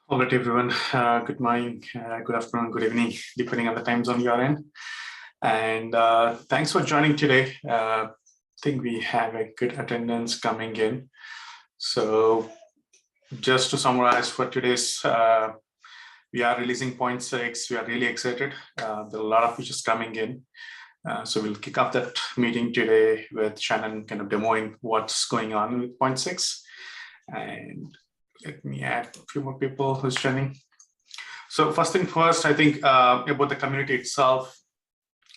All right, everyone. Good morning, good afternoon, good evening, depending on the time zone you're in. And thanks for joining today. I think we have a good attendance coming in. So just to summarize for today's, we are releasing 0.6. We are really excited. There are a lot of features coming in. So we'll kick off that meeting today with Shannon kind of demoing what's going on with 0.6. And let me add a few more people who's joining. So first thing first, I think about the community itself,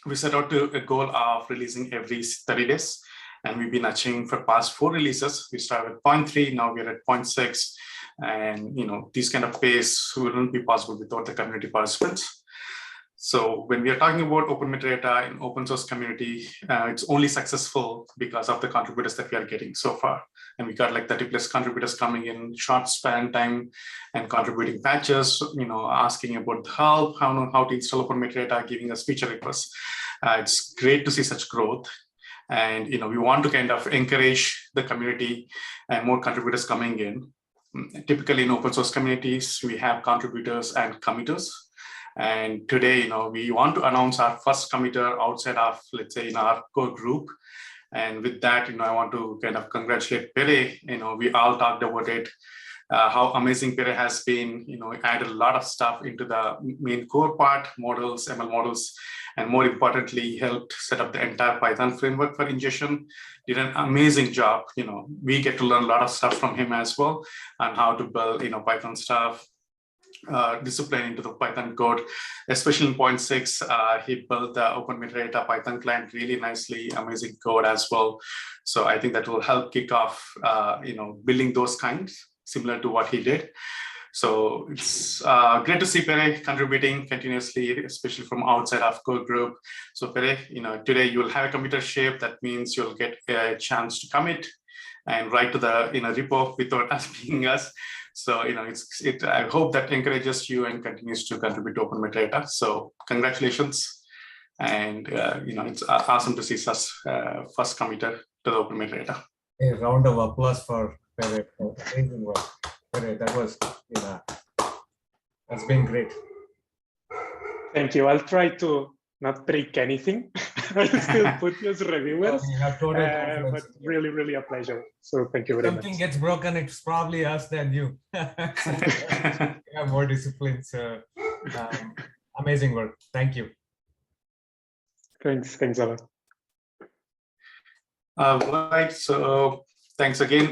we set out to a goal of releasing every 30 days. And we've been achieving for past 4 releases. We started at 0.3, now we're at 0.6. And this kind of pace wouldn't be possible without the community participants. So when we are talking about open metadata in open source community, it's only successful because of the contributors that we are getting so far. And we got like 30 plus contributors coming in short span time and contributing patches, asking about the help, how to install open metadata, giving us feature requests. It's great to see such growth. And we want to kind of encourage the community and more contributors coming in. Typically in open source communities, we have contributors and committers. And today, we want to announce our first committer outside of, let's say, in our core group. And with that, I want to kind of congratulate Pere. We all talked about it, how amazing Pere has been. Added a lot of stuff into the main core part, models, ML models, and more importantly, helped set up the entire Python framework for ingestion. Did an amazing job. We get to learn a lot of stuff from him as well on how to build, Python stuff. Discipline into the Python code, especially in 0.6, he built the open metadata Python client really nicely, amazing code as well. So I think that will help kick off, building those kinds similar to what he did. So it's great to see Pere contributing continuously, especially from outside of core group. So Pere, today you will have a committer shape. That means you'll get a chance to commit and write to the repo without us being us. So I hope that encourages you and continues to contribute to open metadata. So congratulations, and it's awesome to see such first committer to the open metadata. A round of applause for Pere. Amazing work, Pere. That was that's been great. Thank you. I'll try to not break anything. I'll still put you as reviewers, but really, really a pleasure. So thank you very much. Something gets broken, it's probably us than you. We have more discipline. So amazing work. Thank you. Thanks a lot. Right. So thanks again.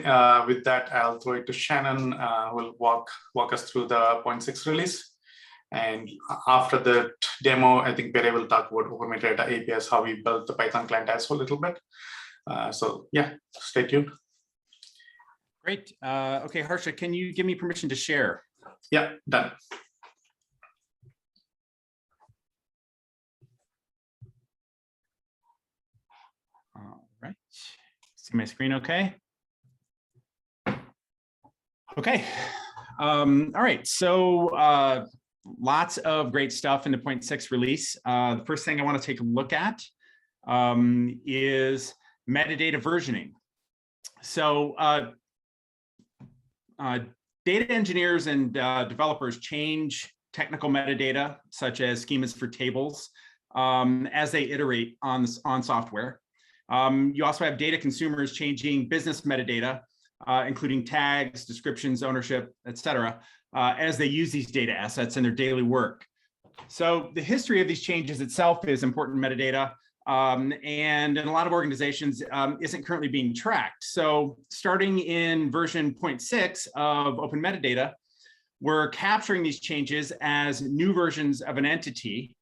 With that, I'll throw it to Shannon. Who will walk us through the 0.6 release. And after the demo, I think Pere will talk about open metadata APIs, how we built the Python client as well a little bit. So yeah, stay tuned. Great. Okay, Harsha, can you give me permission to share? Yeah, done. All right. See my screen okay? Okay. All right. So lots of great stuff in the 0.6 release. The first thing I want to take a look at is metadata versioning. So data engineers and developers change technical metadata, such as schemas for tables, as they iterate on software. You also have data consumers changing business metadata, including tags, descriptions, ownership, etc., as they use these data assets in their daily work. So the history of these changes itself is important metadata, and in a lot of organizations isn't currently being tracked. So starting in version 0.6 of Open Metadata, we're capturing these changes as new versions of an entity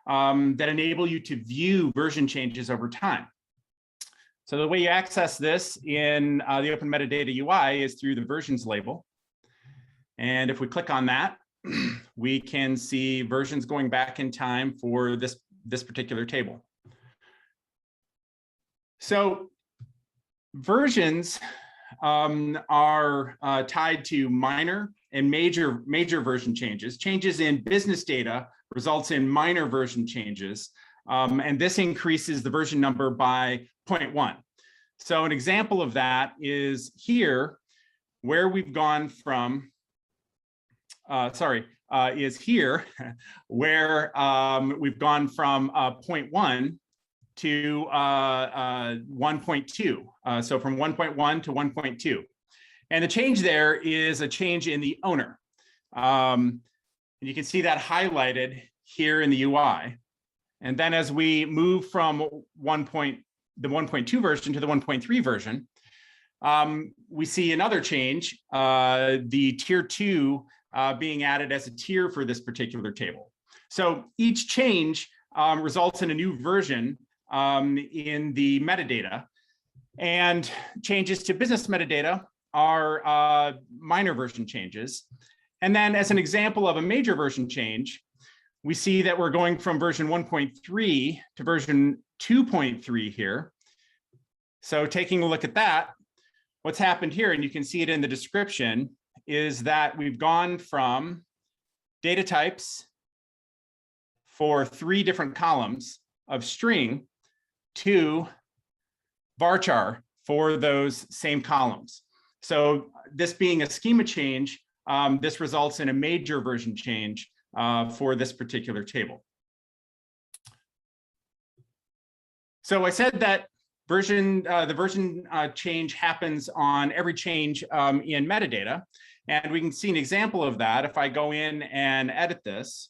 that enable you to view version changes over time. So the way you access this in the Open Metadata UI is through the versions label. And if we click on that, we can see versions going back in time for this particular table. So versions are tied to minor and major version changes. Changes in business data results in minor version changes, and this increases the version number by 0.1. So an example of that is here, where we've gone from is here, where we've gone from 0.1 to 1.2. So from 1.1 to 1.2. And the change there is a change in the owner. And you can see that highlighted here in the UI. And then as we move from the 1.2 version to the 1.3 version, we see another change, the tier 2 being added as a tier for this particular table. So each change results in a new version in the metadata, and changes to business metadata are minor version changes. And then as an example of a major version change, we see that we're going from version 1.3 to version 2.3 here. So taking a look at that, what's happened here, and you can see it in the description, is that we've gone from data types for 3 different columns of string to varchar for those same columns. So this being a schema change, this results in a major version change for this particular table. So I said that the version change happens on every change in metadata, and we can see an example of that if I go in and edit this.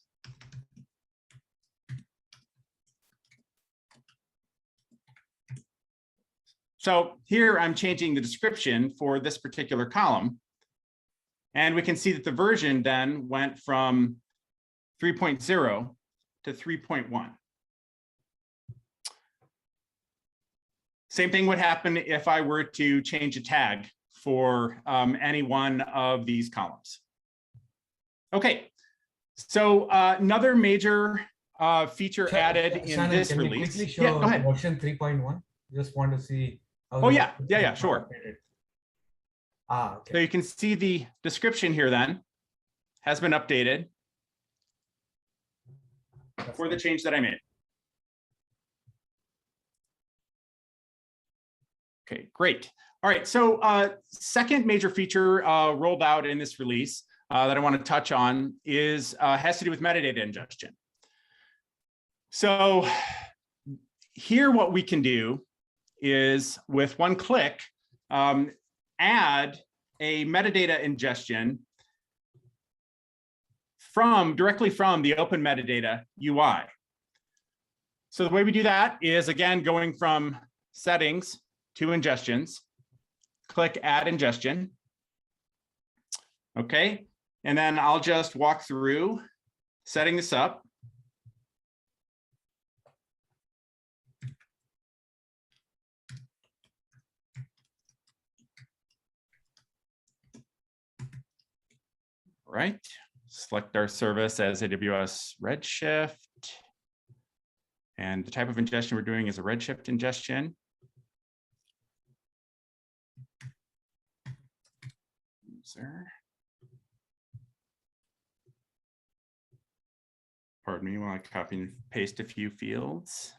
So here I'm changing the description for this particular column, and we can see that the version then went from 3.0 to 3.1. Same thing would happen if I were to change a tag for any one of these columns. Okay, so another major feature added in Shannon, this can release. You quickly show Yeah, go ahead. version 3.1. Just want to see. How Oh yeah, sure. Okay. So you can see the description here then has been updated for the change that I made. Okay, great. All right, so second major feature rolled out in this release that I want to touch on is has to do with metadata ingestion. So here what we can do is with one click add a metadata ingestion directly from the OpenMetadata UI. So the way we do that is, again, going from settings to ingestions, click add ingestion. Okay, and then I'll just walk through setting this up. Right, select our service as AWS Redshift. And the type of ingestion we're doing is a Redshift ingestion. User. Pardon me while I copy and paste a few fields.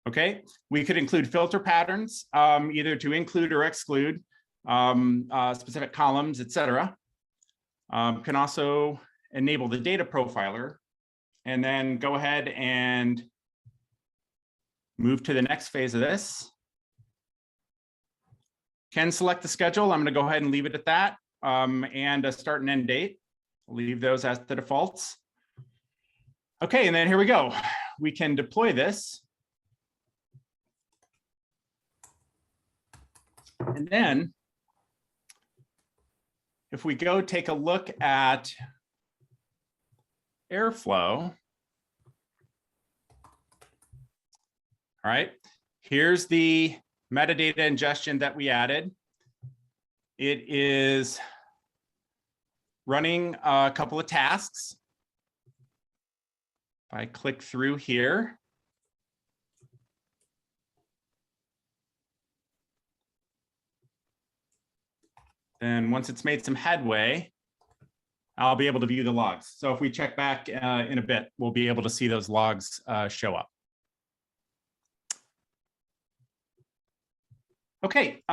Okay, we could include filter patterns, either to include or exclude specific columns, etc. Can also enable the data profiler, and then go ahead and move to the next phase of this. Can select the schedule. I'm going to go ahead and leave it at that, and a start and end date. I'll leave those as the defaults. Okay, and then here we go. We can deploy this. And then if we go take a look at Airflow, all right, here's the metadata ingestion that we added. It is running a couple of tasks. If I click through here, and once it's made some headway, I'll be able to view the logs. So if we check back in a bit, we'll be able to see those logs show up. Okay.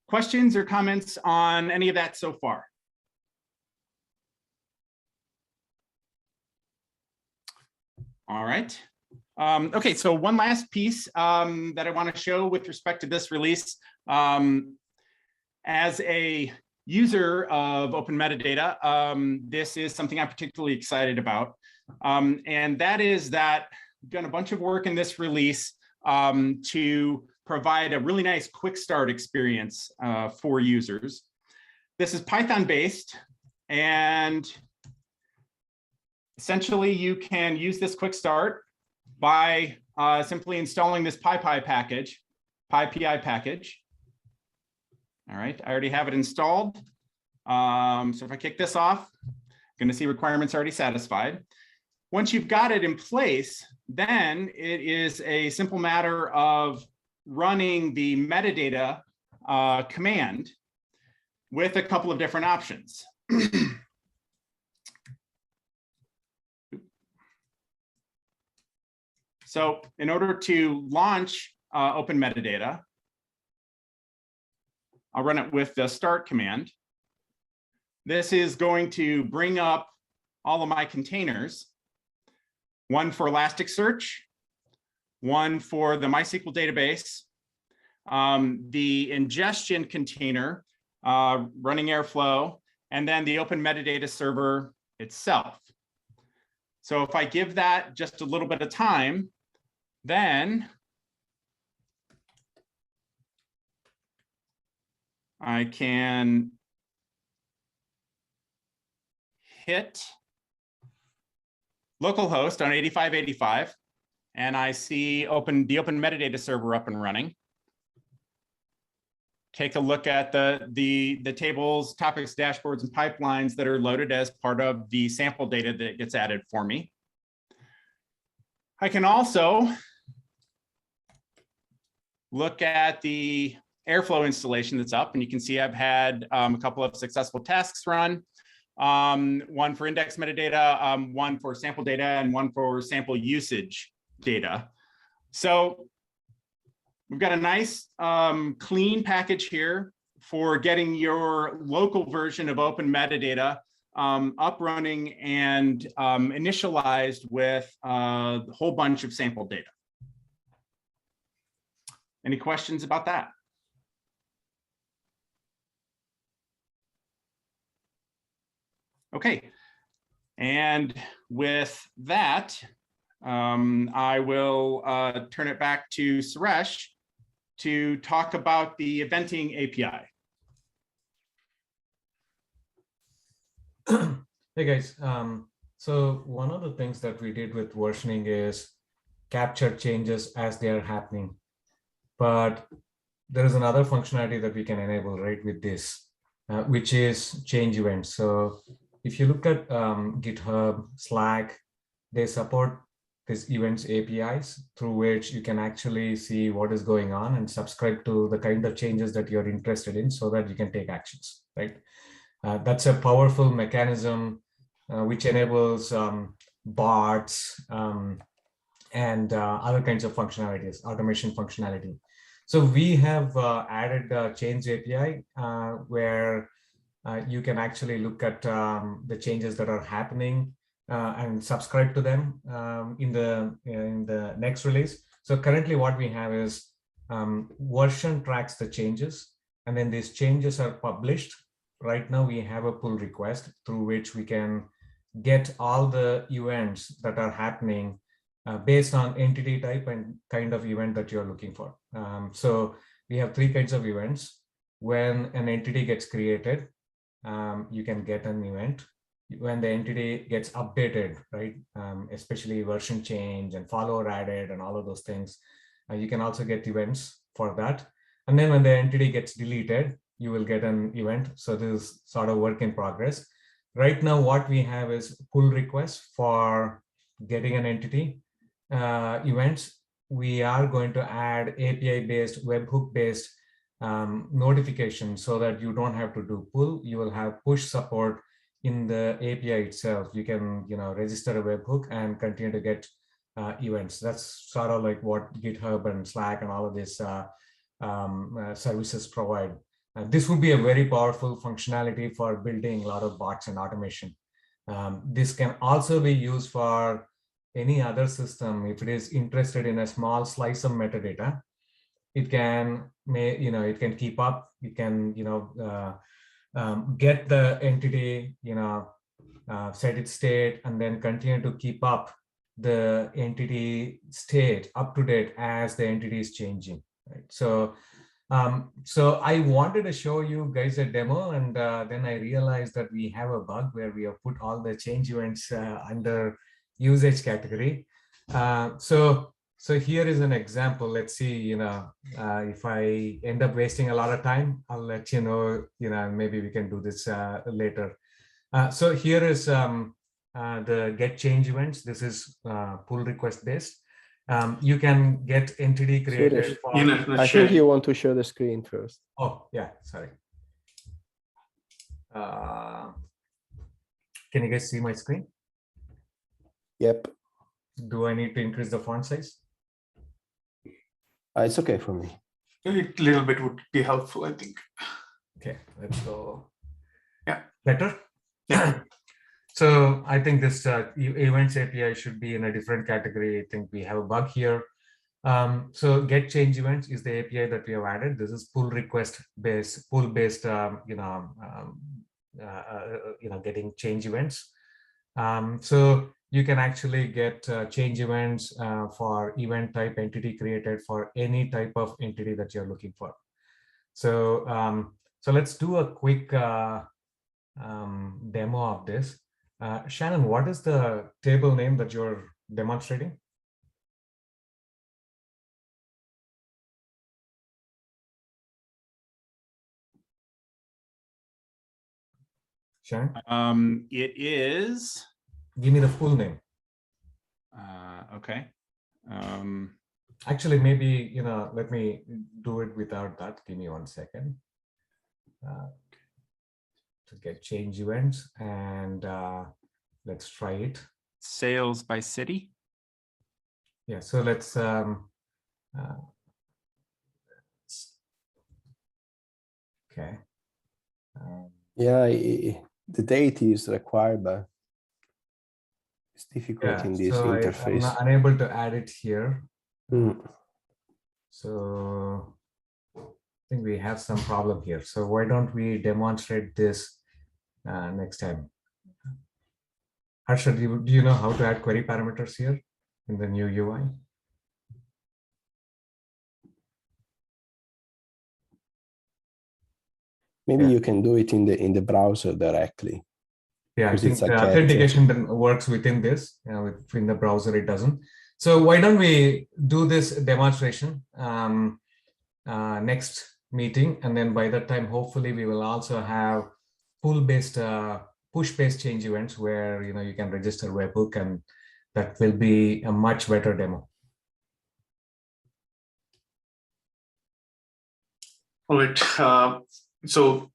Questions or comments on any of that so far? All right. Okay, so one last piece that I want to show with respect to this release. As a user of OpenMetadata, this is something I'm particularly excited about. And that is that I've done a bunch of work in this release to provide a really nice quick start experience for users. This is Python based, and essentially you can use this quick start by simply installing this PyPI package, PyPI package. All right, I already have it installed. So if I kick this off, I'm going to see requirements already satisfied. Once you've got it in place, then it is a simple matter of running the metadata command with a couple of different options. So in order to launch OpenMetadata, I'll run it with the start command. This is going to bring up all of my containers, one for Elasticsearch, one for the MySQL database, the ingestion container running Airflow, and then the OpenMetadata server itself. So if I give that just a little bit of time, then I can hit localhost on 8585, and I see the OpenMetadata server up and running. Take a look at the tables, topics, dashboards, and pipelines that are loaded as part of the sample data that gets added for me. I can also look at the Airflow installation that's up, and you can see I've had a couple of successful tasks run. One for index metadata, one for sample data, and one for sample usage data. So we've got a nice clean package here for getting your local version of OpenMetadata up running and initialized with a whole bunch of sample data. Any questions about that? Okay, and with that, I will turn it back to Suresh to talk about the eventing API. Hey guys, so one of the things that we did with versioning is capture changes as they are happening. But there is another functionality that we can enable right with this, which is change events. So if you look at GitHub, Slack, they support these events APIs through which you can actually see what is going on and subscribe to the kind of changes that you're interested in so that you can take actions, right? That's a powerful mechanism which enables bots and other kinds of functionalities, automation functionality. So we have added change API where you can actually look at the changes that are happening and subscribe to them in the next release. So currently what we have is version tracks the changes, and then these changes are published. Right now we have a pull request through which we can get all the events that are happening based on entity type and kind of event that you're looking for. So we have three kinds of events. When an entity gets created, you can get an event. When the entity gets updated, right, especially version change and follower added and all of those things, you can also get events for that. And then when the entity gets deleted, you will get an event. So this is sort of work in progress. Right now, what we have is pull requests for getting an entity events. We are going to add API-based, webhook-based notification so that you don't have to do pull. You will have push support in the API itself. You can, register a webhook and continue to get events. That's sort of like what GitHub and Slack and all of these services provide. This would be a very powerful functionality for building a lot of bots and automation. This can also be used for any other system. If it is interested in a small slice of metadata, it can, it can keep up. It can, get the entity, set its state, and then continue to keep up the entity state up to date as the entity is changing. Right. So I wanted to show you guys a demo, and then I realized that we have a bug where we have put all the change events under usage category. So here is an example. Let's see, if I end up wasting a lot of time, I'll let you know, maybe we can do this later. So here is the get change events. This is pull request based. You can get entity created. I think you want to share the screen first. Oh, yeah, sorry. Can you guys see my screen? Yep. Do I need to increase the font size? It's okay for me. A little bit would be helpful, I think. Okay, let's go. Yeah. Better? Yeah. So I think this events API should be in a different category. I think we have a bug here. So get change events is the API that we have added. This is pull request based, pull based, getting change events. So you can actually get change events for event type entity created for any type of entity that you're looking for. So, so let's do a quick demo of this. Shannon, what is the table name that you're demonstrating? Shannon? It is. Give me the full name. Okay. Actually, maybe, let me do it without that. Give me 1 second. To get change events, and let's try it. Sales by city. Yeah, so let's okay. Yeah, the date is required, but it's difficult in this interface. I'm unable to add it here. Mm. So I think we have some problem here. So why don't we demonstrate this next time? Harsha, do you know how to add query parameters here in the new UI? Maybe you can do it in the browser directly. Yeah, I think authentication works within this. Within the browser, it doesn't. So why don't we do this demonstration next meeting, and then by that time, hopefully, we will also have pull-based, push-based change events where you can register webhook, and that will be a much better demo. All right. So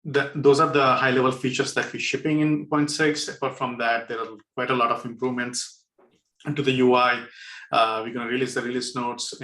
those are the high-level features that we're shipping in 0.6. Apart from that, there are quite a lot of improvements to the UI. We're going to release the release notes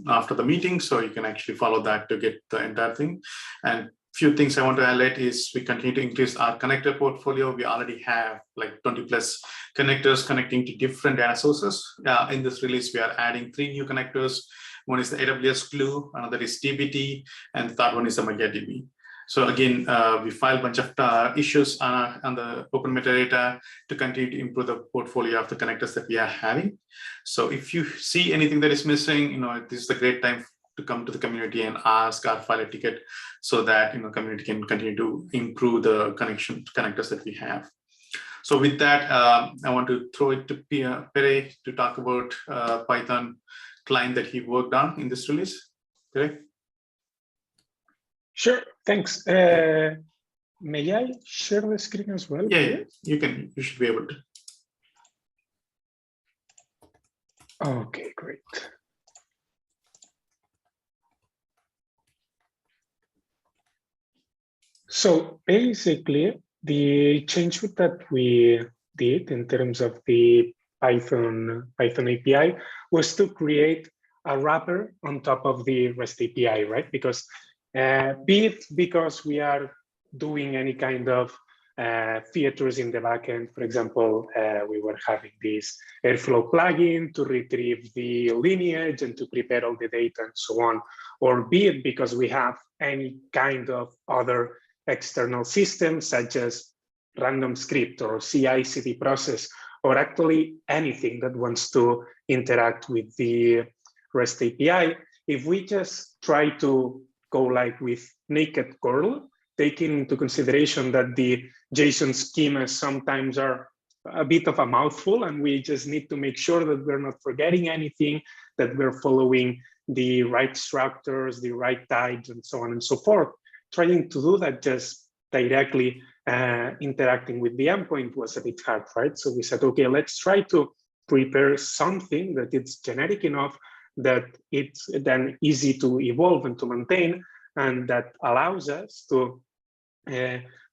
after the meeting, so you can actually follow that to get the entire thing. And few things I want to highlight is we continue to increase our connector portfolio. We already have like 20 plus connectors connecting to different data sources. In this release, we are adding 3 new connectors. One is the AWS Glue, another is dbt, and the third one is the MariaDB. So again, we filed a bunch of issues on the open metadata to continue to improve the portfolio of the connectors that we are having. So if you see anything that is missing, this is a great time to come to the community and ask or file a ticket so that community can continue to improve the connectors that we have. So with that, I want to throw it to Pere to talk about Python client that he worked on in this release. Pere? Sure, thanks. May I share the screen as well? Yeah, you can. You should be able to. Okay, great. So basically, the change that we did in terms of the Python API was to create a wrapper on top of the REST API, right? Because be it because we are doing any kind of features in the backend. For example, we were having this Airflow plugin to retrieve the lineage and to prepare all the data and so on, or be it because we have any kind of other external systems such as random script or CI/CD process, or actually anything that wants to interact with the REST API. If we just try to go like with naked curl, taking into consideration that the JSON schemas sometimes are a bit of a mouthful, and we just need to make sure that we're not forgetting anything, that we're following the right structures, the right types, and so on and so forth. Trying to do that just directly interacting with the endpoint was a bit hard, right? So we said, okay, let's try to prepare something that it's generic enough that it's then easy to evolve and to maintain, and that allows us to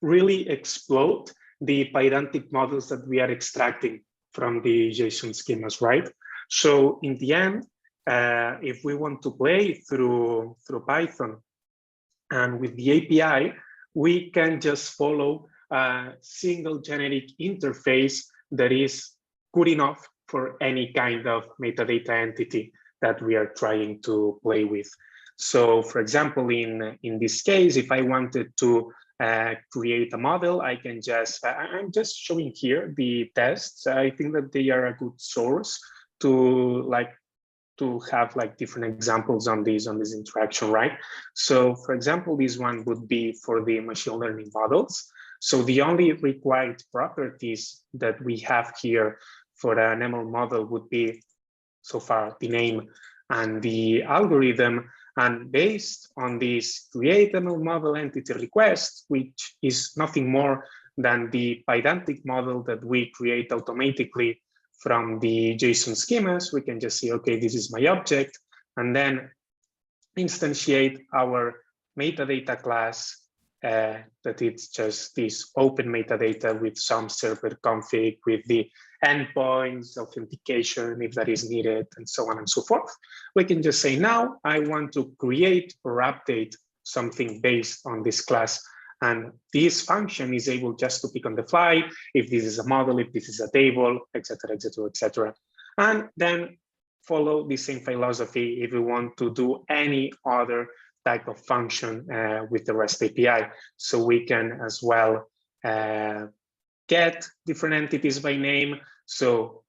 really explode the pedantic models that we are extracting from the JSON schemas, right? So in the end, if we want to play through Python and with the API, we can just follow a single generic interface that is good enough for any kind of metadata entity that we are trying to play with. So for example, in this case, if I wanted to create a model, I can just, I'm just showing here the tests. I think that they are a good source to have like different examples on this interaction, right? So for example, this one would be for the machine learning models. So the only required properties that we have here for an ML model would be so far the name and the algorithm. And based on this create ML model entity request, which is nothing more than the pedantic model that we create automatically from the JSON schemas, we can just say, okay, this is my object, and then instantiate our metadata class that it's just this OpenMetadata with some server config with the endpoints, authentication if that is needed, and so on and so forth. We can just say, now I want to create or update something based on this class. And this function is able just to pick on the fly if this is a model, if this is a table, etc., etc., etc. And then follow the same philosophy if we want to do any other type of function with the REST API. So we can as well get different entities by name. So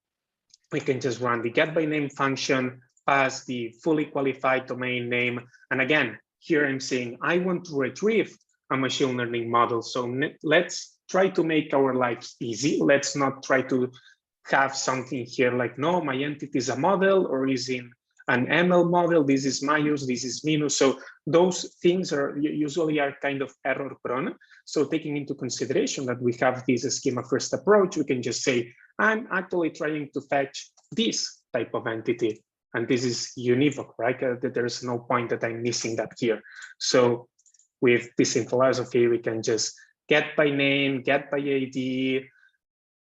we can just run the get by name function, pass the fully qualified domain name. And again, here I'm saying I want to retrieve a machine learning model. So let's try to make our lives easy. Let's not try to have something here like, no, my entity is a model or is in an ML model. This is Mayus, this is Minus. So those things are usually kind of error prone. So taking into consideration that we have this schema first approach, we can just say, I'm actually trying to fetch this type of entity. And this is univoc, right? There's no point that I'm missing that here. So with the same philosophy, we can just get by name, get by ID,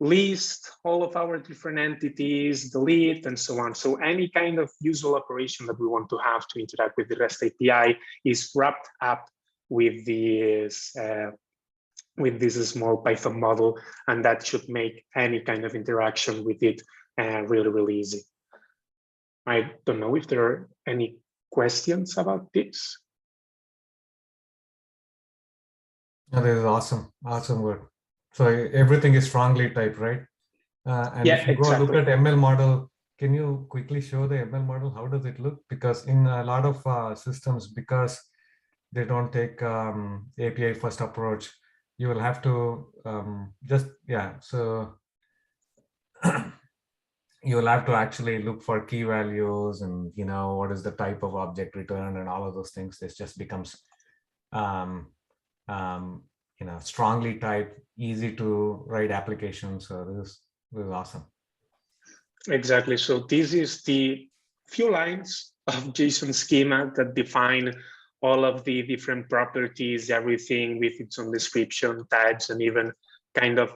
list all of our different entities, delete, and so on. So any kind of usual operation that we want to have to interact with the REST API is wrapped up with this small Python model, and that should make any kind of interaction with it really, really easy. I don't know if there are any questions about this. No, this is awesome. Awesome work. So everything is strongly typed, right? And yeah, if you exactly. go look at ML model, can you quickly show the ML model? How does it look? Because in a lot of systems, because they don't take API first approach, you will have to so you will have to actually look for key values and, what is the type of object returned and all of those things. This just becomes strongly typed, easy to write applications. So this is awesome. Exactly. So this is the few lines of JSON schema that define all of the different properties, everything with its own description, types, and even kind of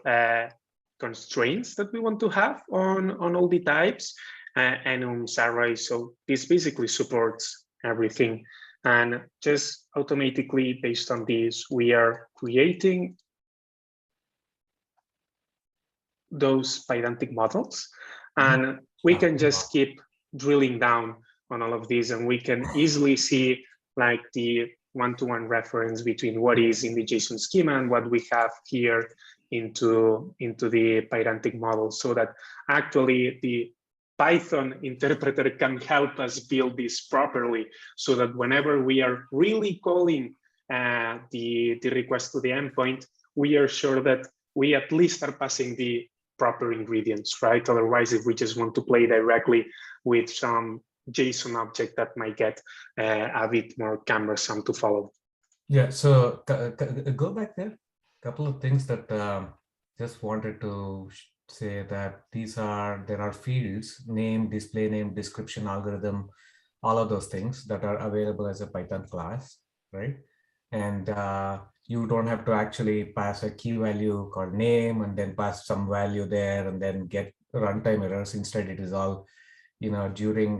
constraints that we want to have on all the types and arrays. So this basically supports everything. And just automatically based on this, we are creating those Pydantic models. And we can just keep drilling down on all of these, and we can easily see like the one-to-one reference between what is in the JSON schema and what we have here into the Pydantic model, so that actually the Python interpreter can help us build this properly, so that whenever we are really calling the request to the endpoint, we are sure that we at least are passing the proper ingredients, right? Otherwise, if we just want to play directly with some JSON object, that might get a bit more cumbersome to follow. Yeah, so go back there. A couple of things that just wanted to say that there are fields, name, display name, description, algorithm, all of those things that are available as a Python class, right? And you don't have to actually pass a key value called name and then pass some value there and then get runtime errors. Instead, it is all, during,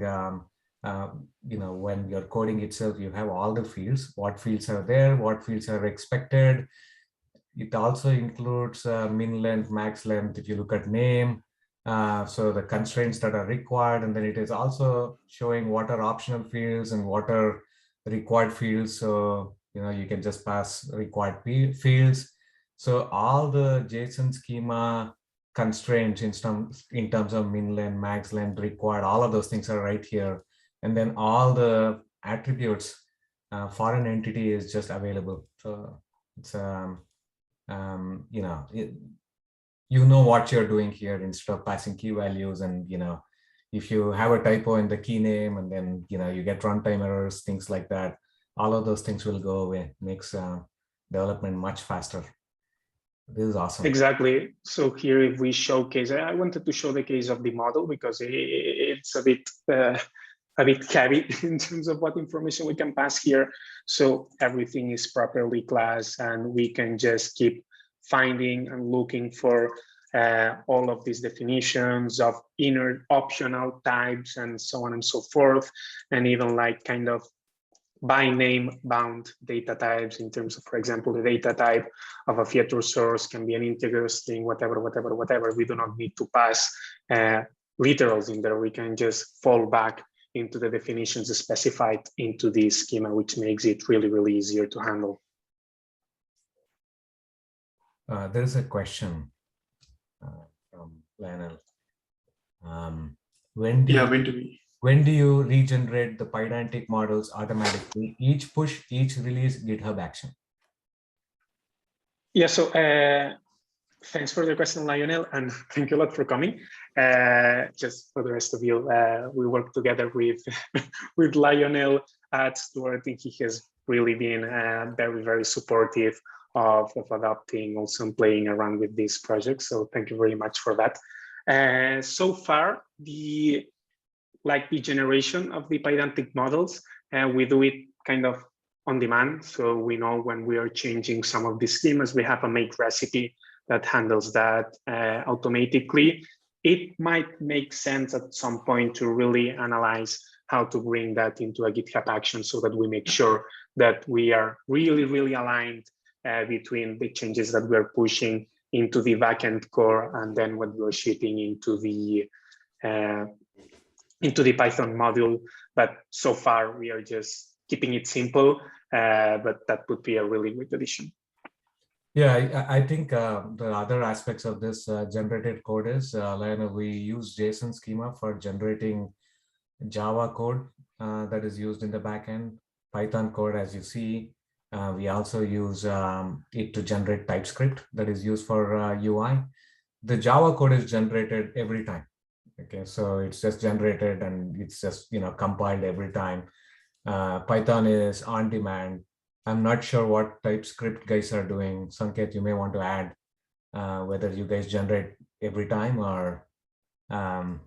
when you're coding itself, you have all the fields, what fields are there, what fields are expected. It also includes min length, max length, if you look at name. So the constraints that are required, and then it is also showing what are optional fields and what are required fields. So you can just pass required fields. So all the JSON schema constraints in terms of min length, max length, required, all of those things are right here. And then all the attributes for an entity is just available. So it's you know what you're doing here instead of passing key values. And if you have a typo in the key name and then you get runtime errors, things like that, all of those things will go away. Makes development much faster. This is awesome. Exactly. So here, if we showcase, I wanted to show the case of the model because it's a bit heavy in terms of what information we can pass here. So everything is properly classed, and we can just keep finding and looking for all of these definitions of inner optional types and so on and so forth, and even like kind of by name bound data types in terms of, for example, the data type of a feature source can be an integer, string, whatever. We do not need to pass literals in there. We can just fall back into the definitions specified into the schema, which makes it really, really easier to handle. There is a question from Lionel. When do you regenerate the Pydantic models automatically? Each push, each release, GitHub action. Yeah, so thanks for the question, Lionel, and thank you a lot for coming. Just for the rest of you, we work together with with Lionel at Stuart. I think he has really been very, very supportive of adopting, also playing around with this project. So thank you very much for that. So far, the generation of the Pydantic models, we do it kind of on demand. So we know when we are changing some of the schemas, we have a make recipe that handles that automatically. It might make sense at some point to really analyze how to bring that into a GitHub action so that we make sure that we are really, really aligned between the changes that we're pushing into the backend core and then what we're shipping into the Python module. But so far, we are just keeping it simple, but that would be a really good addition. Yeah, I think the other aspects of this generated code is, we use JSON schema for generating Java code that is used in the backend, Python code, as you see. We also use it to generate TypeScript that is used for UI. The Java code is generated every time. Okay, so it's just generated and it's just compiled every time. Python is on demand. I'm not sure what TypeScript guys are doing. Sanket, you may want to add whether you guys generate every time or on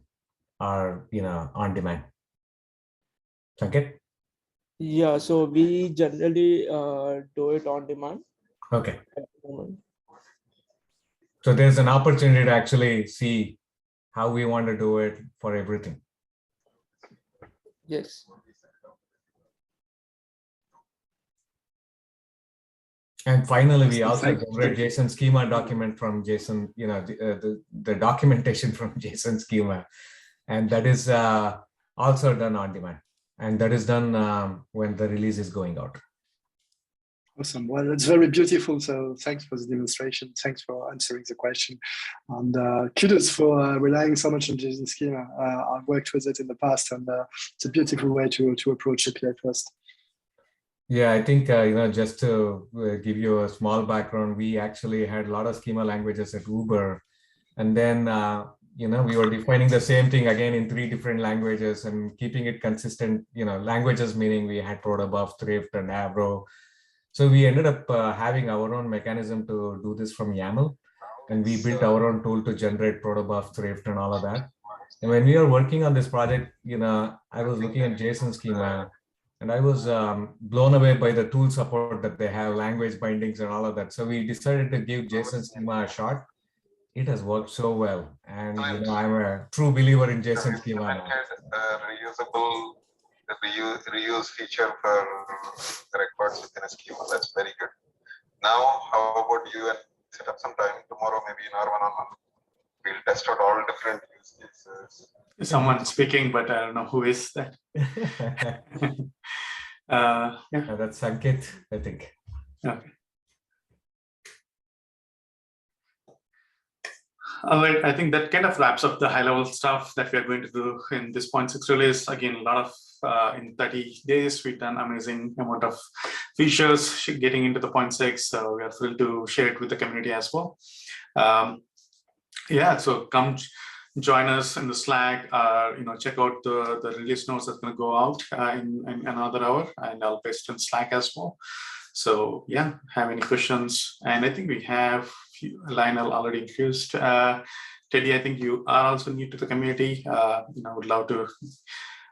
demand. Sanket? Yeah, so we generally do it on demand Okay. at the moment. So there's an opportunity to actually see how we want to do it for everything. Yes. And finally, we also generate JSON schema document from JSON, the documentation from JSON schema. And that is also done on demand. And that is done when the release is going out. Awesome. Well, it's very beautiful. So thanks for the demonstration. Thanks for answering the question. And kudos for relying so much on JSON schema. I've worked with it in the past, and it's a beautiful way to approach API first. Yeah, I think, just to give you a small background, we actually had a lot of schema languages at Uber. And then, we were defining the same thing again in 3 different languages and keeping it consistent, languages meaning we had protobuf, thrift, and Avro. So we ended up having our own mechanism to do this from YAML. And we built our own tool to generate protobuf, thrift, and all of that. And when we were working on this project, I was looking at JSON schema, and I was blown away by the tool support that they have, language bindings and all of that. So we decided to give JSON schema a shot. It has worked so well. And I'm a true believer in JSON schema now. Reusable reuse feature for the records within a schema. That's very good. Now, how about you and set up some time tomorrow, maybe in our one-on-one? We'll test out all different use cases. Someone speaking, but I don't know who is that. Yeah. That's Sanket, I think. Okay. All right, I think that kind of wraps up the high-level stuff that we are going to do in this 0.6 release. Again, a lot of, in 30 days, we've done amazing amount of features getting into the 0.6. So we are thrilled to share it with the community as well. Yeah, so come join us in the Slack, check out the release notes that's going to go out in another hour, and I'll paste in Slack as well. So yeah, have any questions? And I think we have Lionel already introduced. Teddy, I think you are also new to the community. Would love to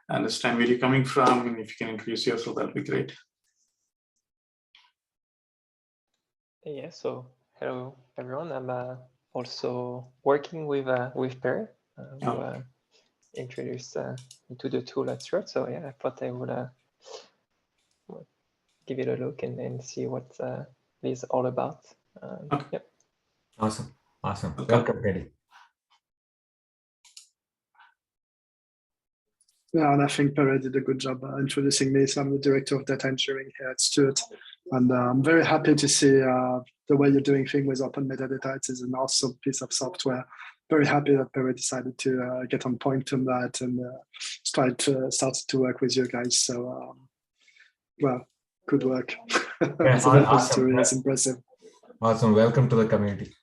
understand where you're coming from, and if you can introduce yourself, that'll be great. Yeah, so hello everyone. I'm also working with Perry, who introduced into the tool at Short. So yeah, I thought I would give it a look and see what it is all about. Okay. Yep. Awesome. Welcome, Teddy. Yeah, and I think Perry did a good job introducing me. So I'm the director of data engineering here at Stuart, and I'm very happy to see the way you're doing things with OpenMetadata. It is an awesome piece of software. Very happy that Perry decided to get on point on that and start to work with you guys. So, well, good work. Yeah, awesome. That's impressive. Awesome. Welcome to the community.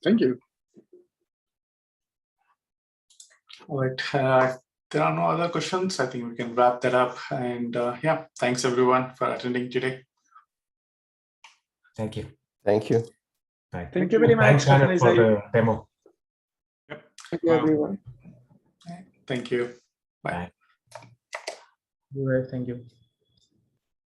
Thank you. All right. There are no other questions. I think we can wrap that up. And yeah, thanks everyone for attending today. Thank you. Thank you. Bye. Thank you very much. Thanks, Anand, for the demo. Yep. Thank you, everyone. Thank you. Bye. Bye. Thank you.